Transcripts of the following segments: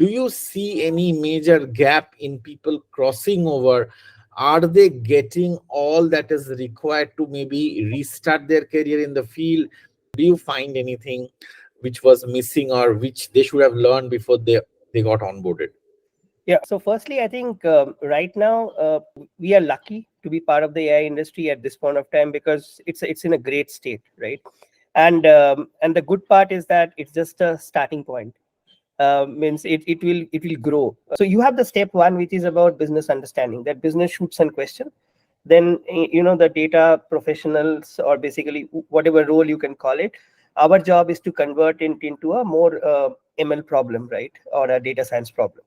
do you see any major gap in people crossing over? Are they getting all that is required to maybe restart their career in the field? Do you find anything which was missing or which they should have learned before they got onboarded? Yeah. So firstly, I think right now we are lucky to be part of the AI industry at this point of time, because it's in a great state, right? And the good part is that it's just a starting point. Means it will grow. So you have the step one, which is about business understanding, that business shoots and question. Then the data professionals, or basically whatever role you can call it, our job is to convert it into a more ML problem, right, or a data science problem,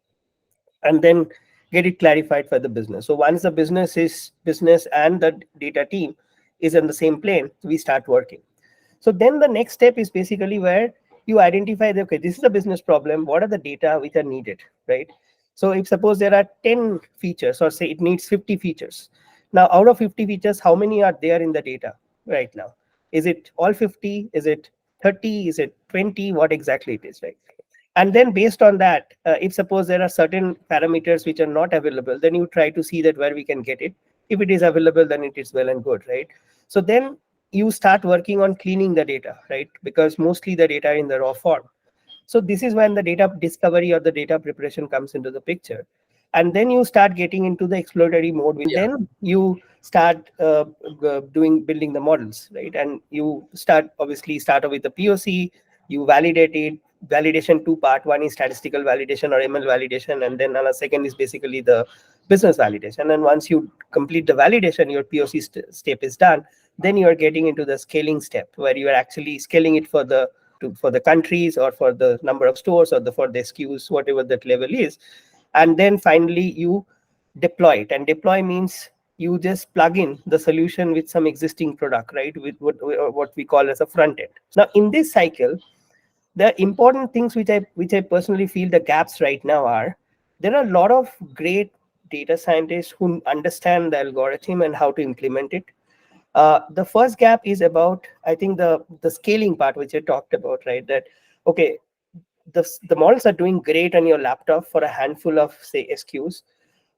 and then get it clarified for the business. So once the business and the data team is in the same plane, we start working. So then the next step is basically where you identify that, okay, this is a business problem. What are the data which are needed, right? So if suppose there are 10 features, or say it needs 50 features. Now, out of 50 features, how many are there in the data right now? Is it all 50? Is it 30? Is it 20? What exactly it is, right? And then based on that, if suppose there are certain parameters which are not available, then you try to see that where we can get it. If it is available, then it is well and good, right? So then you start working on cleaning the data, right? Because mostly the data are in the raw form. So this is when the data discovery or the data preparation comes into the picture. And then you start getting into the exploratory mode. Yeah. Then you start building the models, right? And you obviously start off with the POC, you validate it. Validation two part. One is statistical validation or ML validation, and then another second is basically the business validation. And once you complete the validation, your POC step is done. Then you are getting into the scaling step, where you are actually scaling it for the countries, or for the number of stores, or for the SKUs, whatever that level is. And then finally you deploy it. And deploy means you just plug in the solution with some existing product, right? With what we call as a front end. Now in this cycle, the important things which I personally feel the gaps right now are, there are a lot of great data scientists who understand the algorithm and how to implement it. The first gap is about, I think, the scaling part, which I talked about, right? That, okay, the models are doing great on your laptop for a handful of, say, SKUs.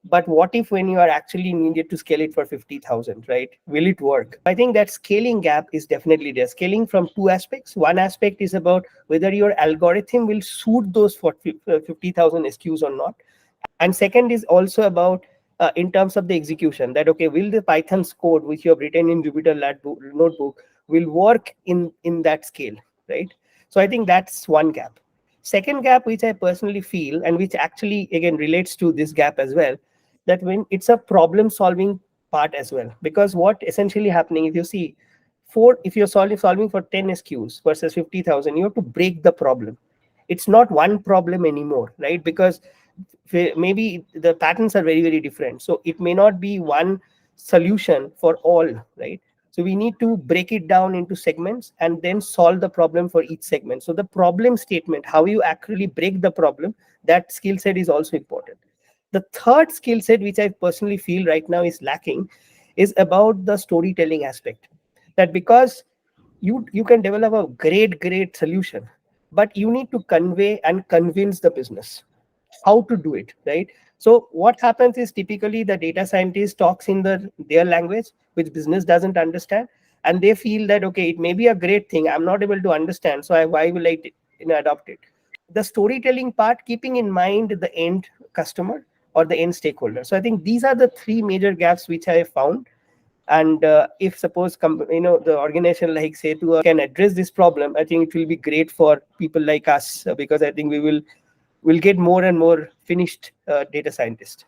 But what if when you are actually needed to scale it for 50,000, right? Will it work? I think that scaling gap is definitely there. Scaling from two aspects. One aspect is about whether your algorithm will suit those for 50,000 SKUs or not. And second is also about in terms of the execution, that, okay, will the Python's code which you have written in Jupyter notebook will work in that scale, right? So I think that's one gap. Second gap, which I personally feel, and which actually again relates to this gap as well, that when it's a problem solving part as well. Because what essentially happening, if you see, if you're solving for 10 SKUs versus 50,000, you have to break the problem. It's not one problem anymore, right? Because maybe the patterns are very, very different. So it may not be one solution for all, right? So we need to break it down into segments and then solve the problem for each segment. So the problem statement, how you actually break the problem, that skill set is also important. The third skill set, which I personally feel right now is lacking, is about the storytelling aspect. That because you can develop a great solution, but you need to convey and convince the business how to do it, right? So what happens is, typically the data scientist talks in their language, which business doesn't understand, and they feel that, okay, it may be a great thing, I'm not able to understand, so why will I adopt it? The storytelling part, keeping in mind the end customer or the end stakeholder. So I think these are the three major gaps which I have found. And if suppose the organization like SETU can address this problem, I think it will be great for people like us, because I think we'll get more and more finished data scientists.